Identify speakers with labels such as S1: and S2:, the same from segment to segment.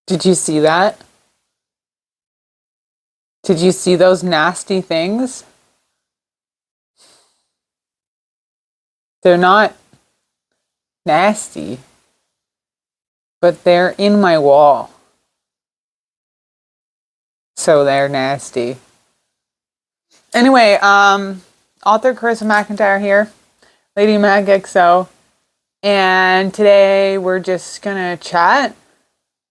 S1: Did you see that? Did you see those nasty things? They're not nasty, but they're in my wall. So they're nasty. Anyway, author Carissa McIntyre here, Lady Mag XO, and today we're just gonna chat.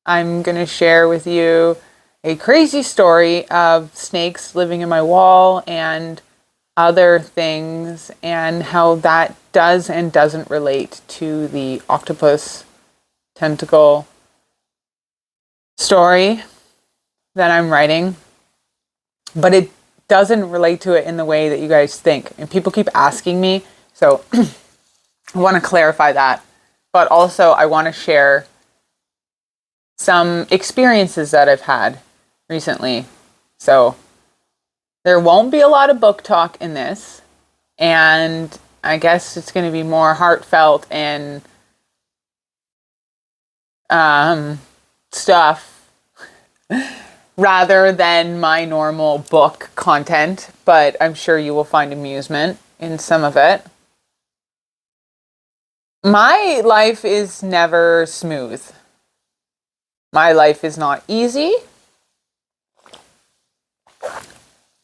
S1: I'm gonna share with you a crazy story of snakes living in my wall and other things, and how that does and doesn't relate to the octopus tentacle story that I'm writing. But it doesn't relate to it in the way that you guys think. And people keep asking me, so I want to clarify that. But also I want to share some experiences that I've had recently. So there won't be a lot of book talk in this, and I guess it's going to be more heartfelt and stuff rather than my normal book content, but I'm sure you will find amusement in some of it. My life is never smooth. My life is not easy.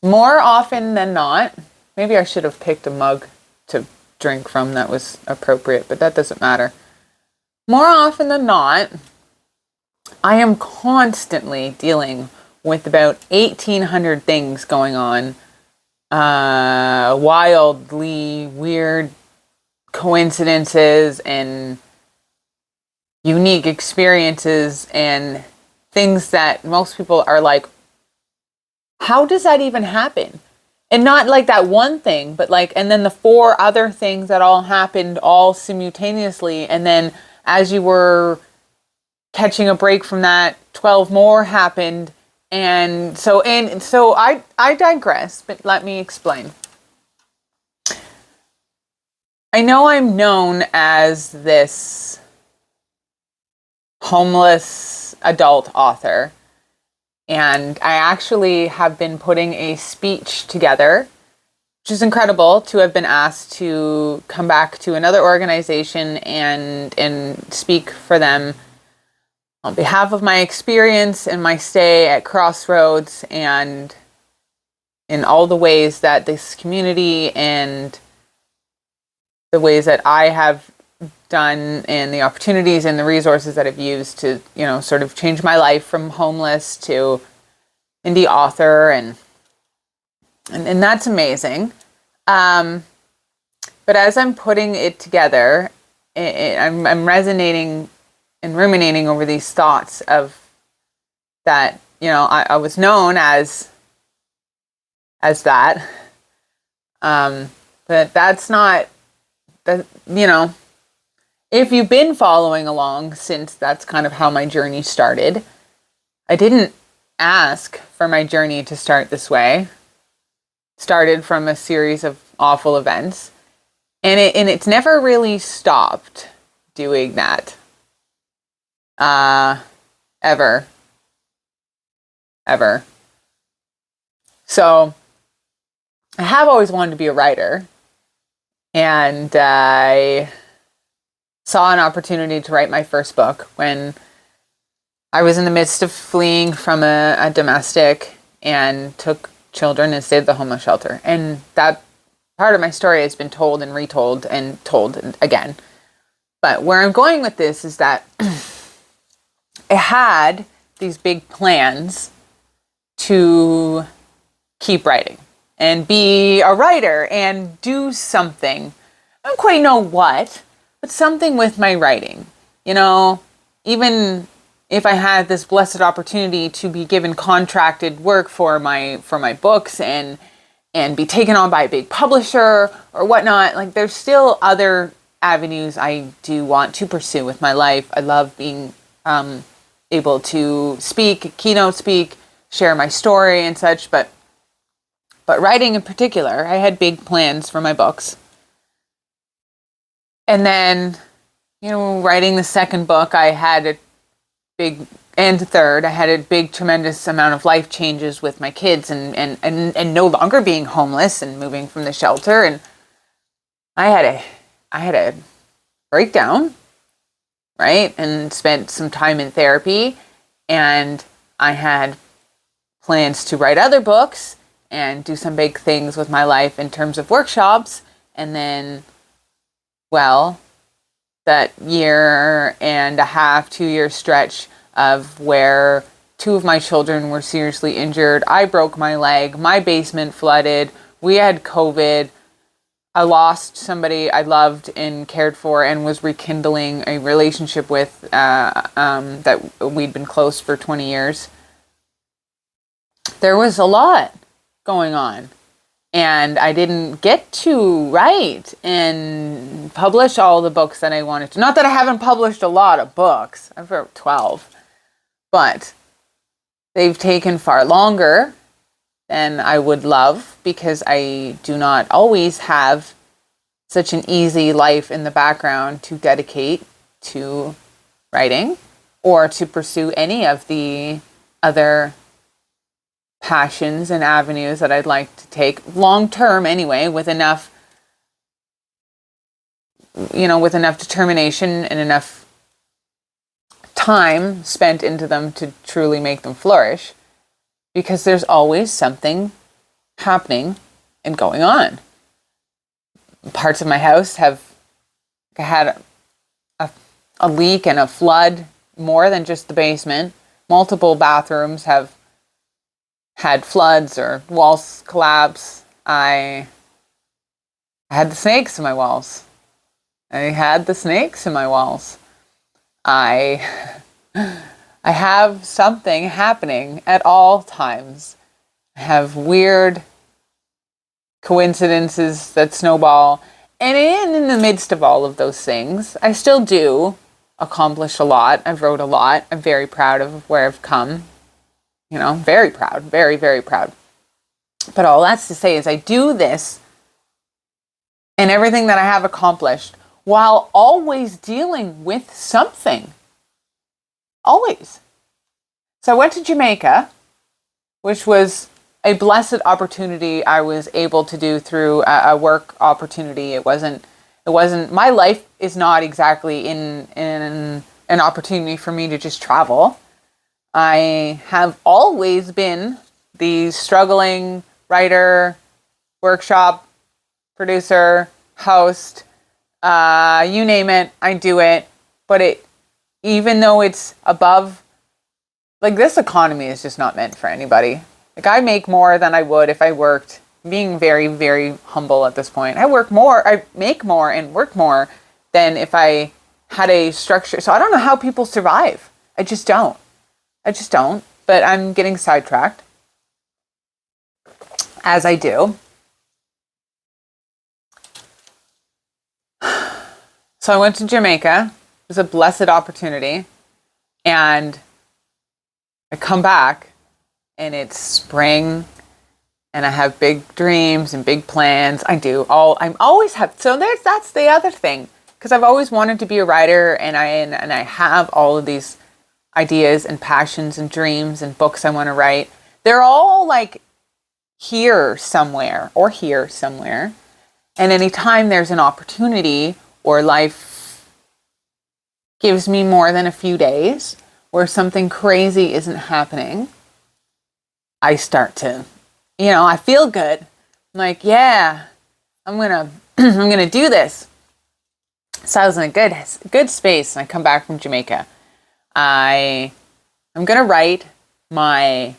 S1: More often than not, maybe I should have picked a mug to drink from that was appropriate, but that doesn't matter. More often than not, I am constantly dealing with about 1,800 things going on. Wildly weird coincidences and unique experiences and things that most people are like, how does that even happen? And not like that one thing, but like, and then the 4 other things that all happened all simultaneously. And then as you were catching a break from that, 12 more happened. And so I digress, but let me explain. I know I'm known as this homeless adult author, and I actually have been putting a speech together, which is incredible to have been asked to come back to another organization and speak for them on behalf of my experience and my stay at Crossroads, and in all the ways that this community and the ways that I have done and the opportunities and the resources that I've used to, sort of change my life from homeless to indie author, and that's amazing. But as I'm putting it together, I'm resonating and ruminating over these thoughts of that, I was known as that. But that's not that, if you've been following along, since that's kind of how my journey started, I didn't ask for my journey to start this way. Started from a series of awful events, and it's never really stopped doing that. Ever. So I have always wanted to be a writer, and I saw an opportunity to write my first book when I was in the midst of fleeing from a domestic and took children and stayed at the homeless shelter. And that part of my story has been told and retold and told again. But where I'm going with this is that I had these big plans to keep writing and be a writer and do something. I don't quite know what, but something with my writing. Even if I had this blessed opportunity to be given contracted work for my books and be taken on by a big publisher or whatnot, like there's still other avenues I do want to pursue with my life. I love being able to keynote speak, share my story and such, but writing in particular, I had big plans for my books. And then, writing the second book, I had a big and third, I had a big, tremendous amount of life changes with my kids and no longer being homeless and moving from the shelter. And I had a breakdown, right? And spent some time in therapy, and I had plans to write other books and do some big things with my life in terms of workshops. And then, well, that year and a half, 2 year stretch of where two of my children were seriously injured. I broke my leg, my basement flooded, we had COVID. I lost somebody I loved and cared for and was rekindling a relationship with that we'd been close for 20 years. There was a lot going on. And I didn't get to write and publish all the books that I wanted to. Not that I haven't published a lot of books. I've wrote 12. But they've taken far longer than I would love because I do not always have such an easy life in the background to dedicate to writing or to pursue any of the other passions and avenues that I'd like to take long term anyway, with enough determination and enough time spent into them to truly make them flourish, because there's always something happening and going on. Parts of my house have had a leak and a flood, more than just the basement. Multiple bathrooms have had floods or walls collapse. I had the snakes in my walls. I have something happening at all times. I have weird coincidences that snowball. And in the midst of all of those things, I still do accomplish a lot. I've wrote a lot. I'm very proud of where I've come. Very proud, very, very proud. But all that's to say is I do this and everything that I have accomplished while always dealing with something. Always. So I went to Jamaica, which was a blessed opportunity I was able to do through a work opportunity. It wasn't, my life is not exactly in an opportunity for me to just travel. I have always been the struggling writer, workshop producer, host, you name it, I do it. But even though it's above, like, this economy is just not meant for anybody. Like, I make more than I would if I worked, being very, very humble at this point. I make more and work more than if I had a structure. So I don't know how people survive. I just don't. But I'm getting sidetracked, as I do. So I went to Jamaica. It was a blessed opportunity. And I come back, and it's spring, and I have big dreams and big plans. I'm always have. So that's the other thing, because I've always wanted to be a writer, and I have all of these ideas and passions and dreams and books I want to write. They're all like here somewhere. And anytime there's an opportunity or life gives me more than a few days where something crazy isn't happening, I start to, I feel good. I'm like, yeah, I'm gonna do this. So I was in a good space, and I come back from Jamaica. I'm going to write I'm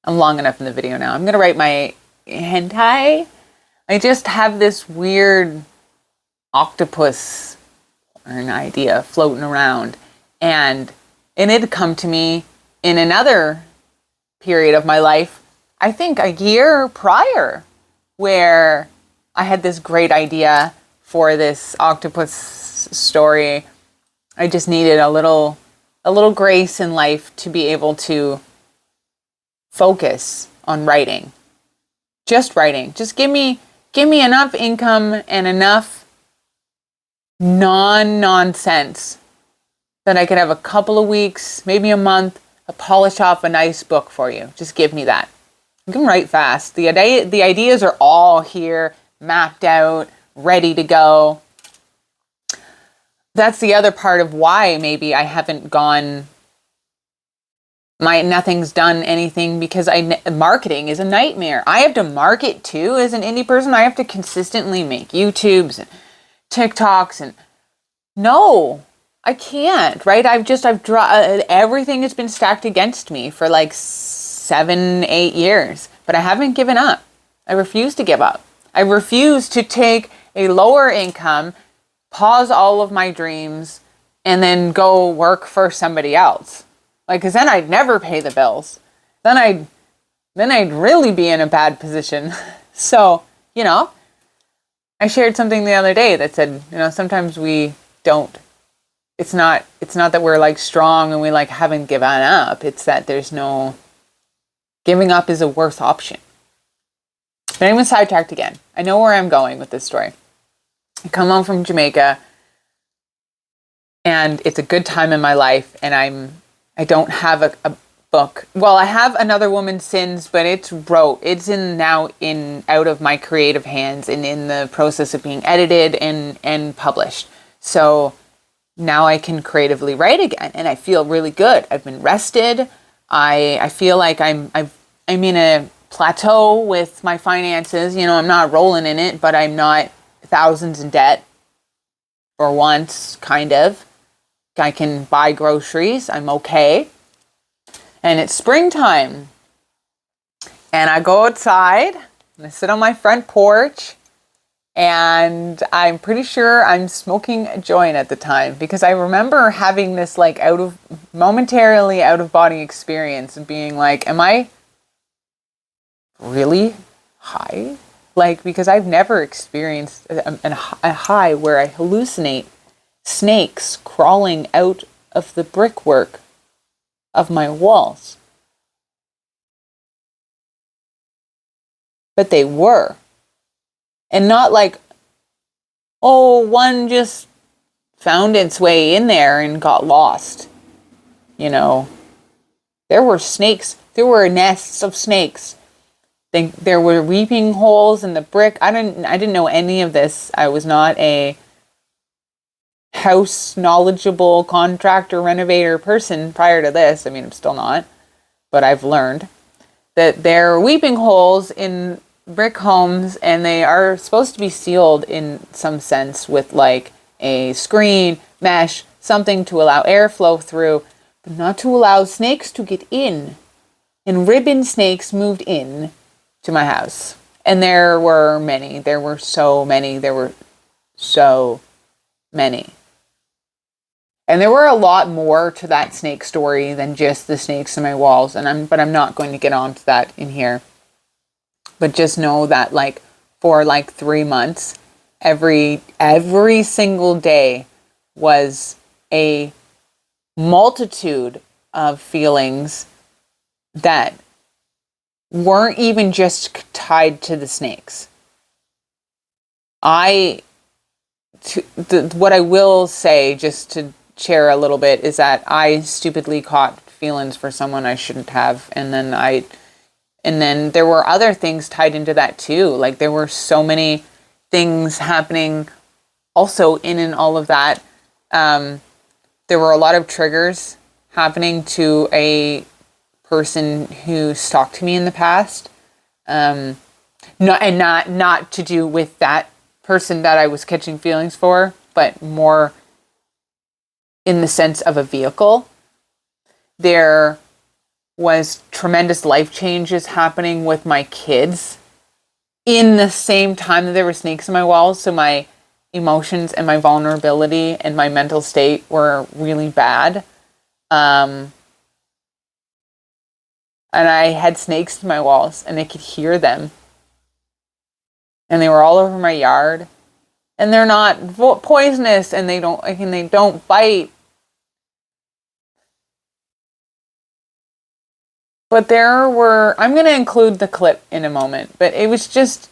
S1: long enough in the video now. I'm going to write my hentai. I just have this weird octopus or an idea floating around. And it had come to me in another period of my life, I think a year prior, where I had this great idea for this octopus story. I just needed a little grace in life to be able to focus on writing. Just writing. Just give me enough income and enough non-nonsense then I could have a couple of weeks, maybe a month, to polish off a nice book for you. Just give me that. You can write fast. The ideas are all here, mapped out, ready to go. That's the other part of why maybe I haven't gone, nothing's done anything, because marketing is a nightmare. I have to market too as an indie person. I have to consistently make YouTubes and TikToks, and no, I can't, right? Everything has been stacked against me for like 7-8 years, but I haven't given up. I refuse to give up. I refuse to take a lower income, pause all of my dreams, and then go work for somebody else. Like, cause then I'd never pay the bills. Then I'd really be in a bad position. So, I shared something the other day that said, sometimes we don't, it's not that we're like strong and we like haven't given up. It's that there's no, giving up is a worse option. But I'm sidetracked again. I know where I'm going with this story. I come home from Jamaica and it's a good time in my life, and I don't have a book. Well, I have Another Woman's Sins, but it's now out of my creative hands and in the process of being edited and published. So now I can creatively write again, and I feel really good. I've been rested. I feel like I'm in a plateau with my finances. I'm not rolling in it, but I'm not thousands in debt for once, kind of. I can buy groceries. I'm okay. And it's springtime. And I go outside and I sit on my front porch, and I'm pretty sure I'm smoking a joint at the time, because I remember having this like momentarily out of body experience and being like, am I really high? Like, because I've never experienced a high where I hallucinate snakes crawling out of the brickwork of my walls. But they were. And not like, one just found its way in there and got lost. There were snakes. There were nests of snakes. There were weeping holes in the brick. I didn't know any of this. I was not a house knowledgeable contractor renovator person prior to this. I mean, I'm still not, but I've learned that there are weeping holes in brick homes, and they are supposed to be sealed in some sense with like a screen, mesh, something to allow airflow through, but not to allow snakes to get in. And ribbon snakes moved in to my house. And there were many. There were so many. And there were a lot more to that snake story than just the snakes in my walls. But I'm not going to get onto that in here. But just know that like for like 3 months, every single day was a multitude of feelings that weren't even just tied to the snakes. What I will say, just to share a little bit, is that I stupidly caught feelings for someone I shouldn't have, and then there were other things tied into that too. Like there were so many things happening also in and all of that. There were a lot of triggers happening to a person who stalked me in the past. Not to do with that person that I was catching feelings for, but more in the sense of a vehicle. There was tremendous life changes happening with my kids in the same time that there were snakes in my walls. So my emotions and my vulnerability and my mental state were really bad. And I had snakes in my walls, and I could hear them. And they were all over my yard. And they're not poisonous, and they don't bite. But I'm going to include the clip in a moment, but it was just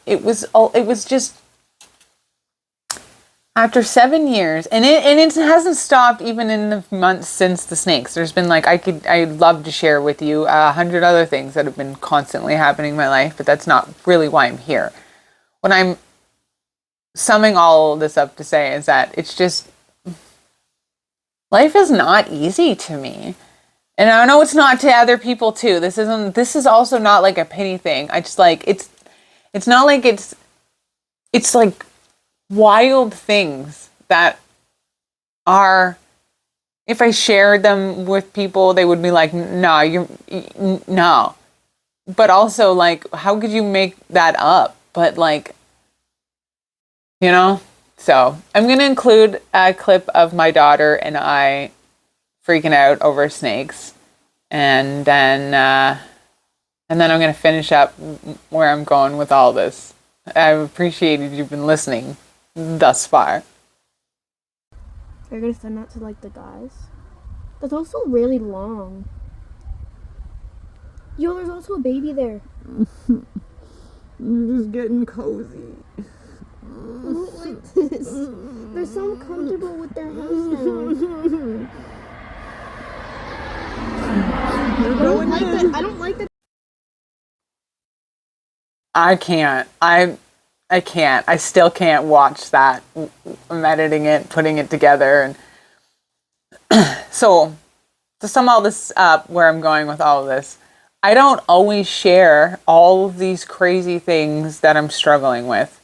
S1: after 7 years, and it hasn't stopped even in the months since the snakes. There's been like, I'd love to share with you 100 other things that have been constantly happening in my life, but that's not really why I'm here. What I'm summing all this up to say is that it's just, life is not easy to me. And I know it's not to other people too. This is also not like a pity thing. I just like, it's not like it's like wild things that are, if I shared them with people, they would be like, no. But also like, how could you make that up? But like, so I'm going to include a clip of my daughter and I freaking out over snakes. And then I'm going to finish up where I'm going with all this. I've appreciated you've been listening thus far.
S2: You're gonna send that to like the guys? That's also really long. Yo, there's also a baby there.
S1: I'm just getting cozy.
S2: I don't like this. They're so comfortable with their house now. I don't like that.
S1: I can't. I can't. I still can't watch that. I'm editing it, putting it together. And so, to sum all this up, where I'm going with all of this, I don't always share all of these crazy things that I'm struggling with.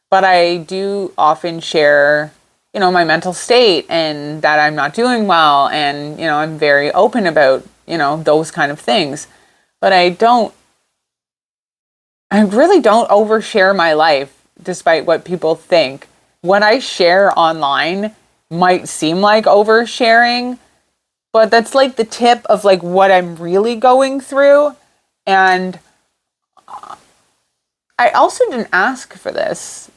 S1: But I do often share, my mental state and that I'm not doing well. And, I'm very open about, those kind of things. But I really don't overshare my life, despite what people think. What I share online might seem like oversharing, but that's like the tip of like what I'm really going through. And I also didn't ask for this,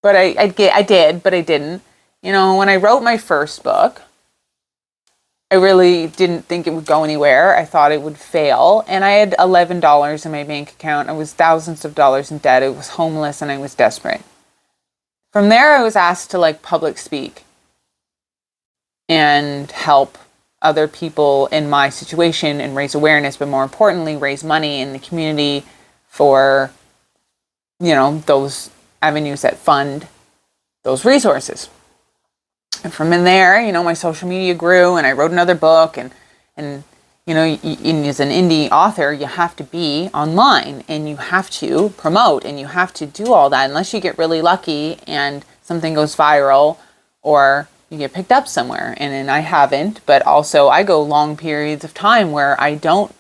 S1: but I did, but I didn't. When I wrote my first book, I really didn't think it would go anywhere. I thought it would fail. And I had $11 in my bank account. I was thousands of dollars in debt. I was homeless and I was desperate. From there, I was asked to like public speak and help other people in my situation and raise awareness, but more importantly, raise money in the community for, those avenues that fund those resources. And from in there, my social media grew and I wrote another book and as an indie author, you have to be online and you have to promote and you have to do all that unless you get really lucky and something goes viral or you get picked up somewhere. And I haven't, but also I go long periods of time where I don't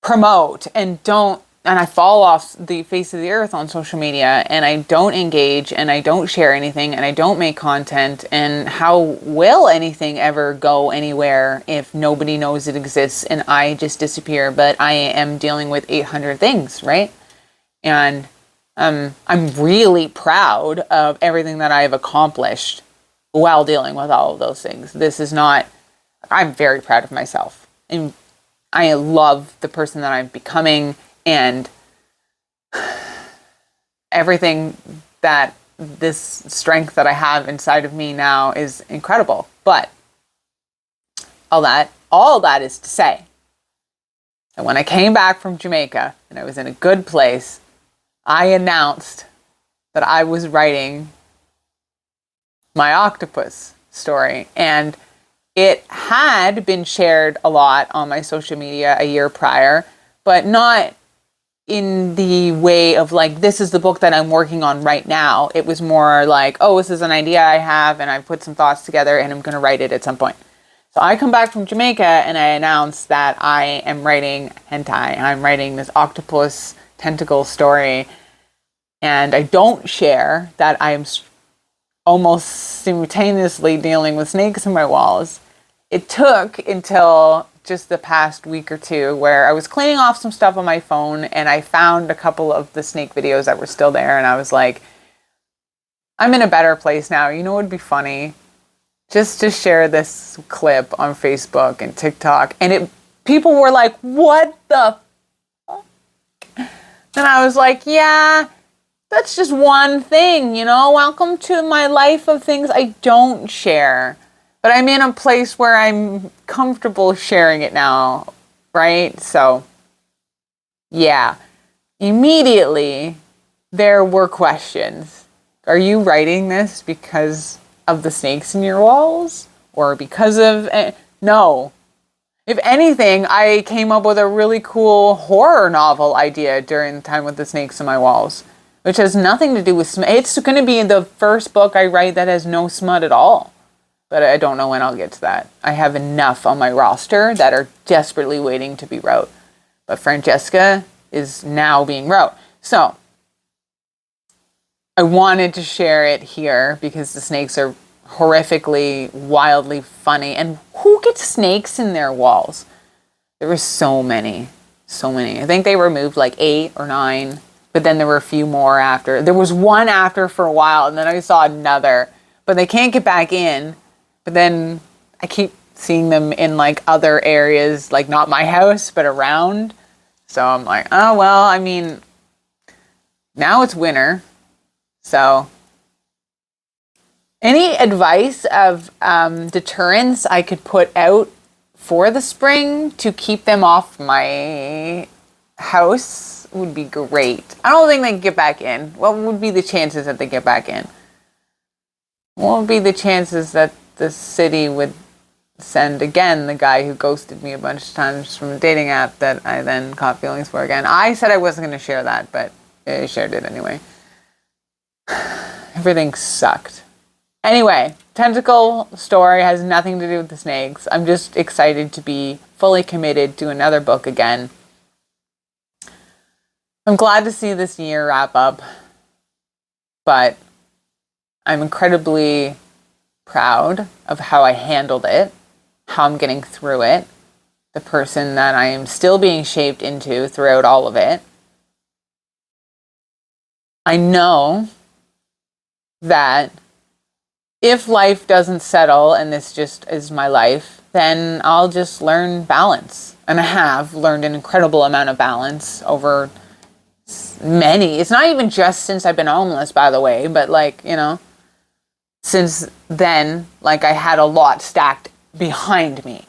S1: promote and I fall off the face of the earth on social media and I don't engage and I don't share anything and I don't make content. And how will anything ever go anywhere if nobody knows it exists and I just disappear? But I am dealing with 800 things, right? And I'm really proud of everything that I have accomplished while dealing with all of those things. I'm very proud of myself. And I love the person that I'm becoming. And everything that this strength that I have inside of me now is incredible. But all that is to say that when I came back from Jamaica and I was in a good place, I announced that I was writing my octopus story. And it had been shared a lot on my social media a year prior, but not in the way of like, this is the book that I'm working on right now. It was more like, oh, this is an idea I have and I put some thoughts together and I'm going to write it at some point. So I come back from Jamaica and I announce that I am writing hentai and I'm writing this octopus tentacle story. And I don't share that I am almost simultaneously dealing with snakes in my walls. It took until just the past week or two where I was cleaning off some stuff on my phone and I found a couple of the snake videos that were still there and I was like, I'm in a better place now. You know what would be funny? Just to share this clip on Facebook and TikTok. And people were like, what the fuck? And I was like, yeah, that's just one thing, you know? Welcome to my life of things I don't share. But I'm in a place where I'm comfortable sharing it now, right? So, yeah. Immediately, there were questions. Are you writing this because of the snakes in your walls? Or because of... No. If anything, I came up with a really cool horror novel idea during the time with the snakes in my walls, which has nothing to do with smut. It's going to be the first book I write that has no smut at all. But I don't know when I'll get to that. I have enough on my roster that are desperately waiting to be wrote. But Francesca is now being wrote. So, I wanted to share it here because the snakes are horrifically, wildly funny. And who gets snakes in their walls? There were so many. So many. I think they removed like 8 or 9. But then there were a few more after. There was one after for a while, and then I saw another. But they can't get back in. But then I keep seeing them in like other areas, like not my house, but around. So I'm like, oh, well, I mean, now it's winter. So any advice of deterrents I could put out for the spring to keep them off my house would be great. I don't think they can get back in. What would be the chances that they get back in? What would be the chances that the city would send again the guy who ghosted me a bunch of times from a dating app that I then caught feelings for again? I said I wasn't going to share that, but I shared it anyway. Everything sucked. Anyway, tentacle story has nothing to do with the snakes. I'm just excited to be fully committed to another book again. I'm glad to see this year wrap up, but I'm incredibly proud of how I handled it, how I'm getting through it, the person that I am still being shaped into throughout all of it. I know that if life doesn't settle and this just is my life, then I'll just learn balance. And I have learned an incredible amount of balance over it's not even just since I've been homeless, by the way, but like, you know, since then, like I had a lot stacked behind me.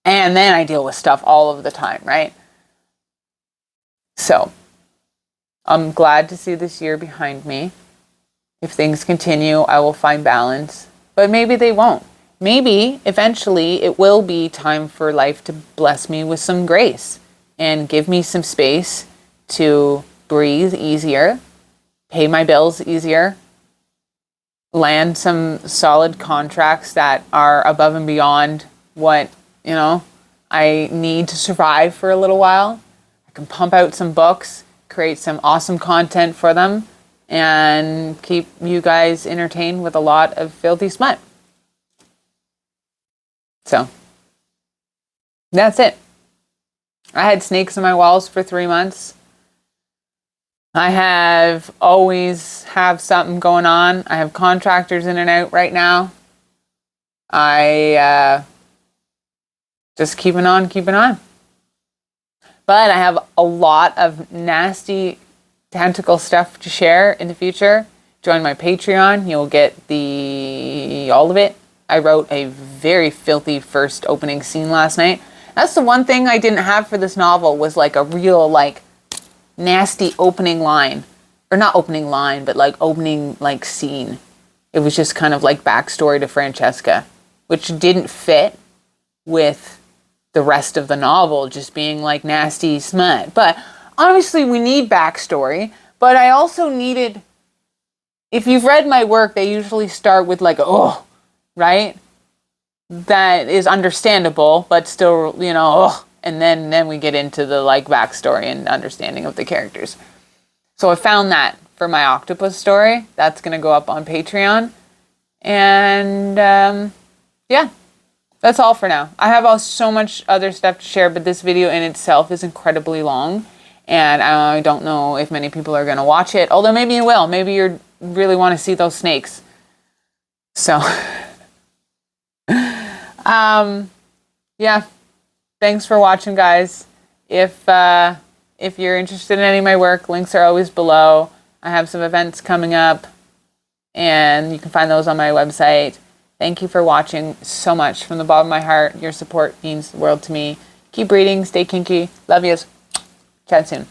S1: And then I deal with stuff all of the time, right? So, I'm glad to see this year behind me. If things continue, I will find balance. But maybe they won't. Maybe, eventually, it will be time for life to bless me with some grace and give me some space to breathe easier, pay my bills easier, land some solid contracts that are above and beyond what, you know, I need to survive for a little while. I can pump out some books, create some awesome content for them, and keep you guys entertained with a lot of filthy smut. So, that's it. I had snakes in my walls for 3 months. I have always have something going on. I have contractors in and out right now. I just keeping on. But I have a lot of nasty tentacle stuff to share in the future. Join my Patreon. You'll get all of it. I wrote a very filthy first opening scene last night. That's the one thing I didn't have for this novel was like a real like nasty opening line. Or not opening line, but like opening like scene. It was just kind of like backstory to Francesca, which didn't fit with the rest of the novel just being like nasty smut. But obviously we need backstory, but I also needed, if you've read my work, they usually start with like, oh, right? That is understandable, but still, you know, oh, and then we get into the like backstory and understanding of the characters. So I found that for my octopus story. That's going to go up on Patreon. And yeah, that's all for now. I have so much other stuff to share, but this video in itself is incredibly long. And I don't know if many people are going to watch it. Although maybe you will. Maybe you really want to see those snakes. So, yeah. Thanks for watching, guys. If you're interested in any of my work, links are always below. I have some events coming up, and you can find those on my website. Thank you for watching so much from the bottom of my heart. Your support means the world to me. Keep reading. Stay kinky. Love yous. Chat soon.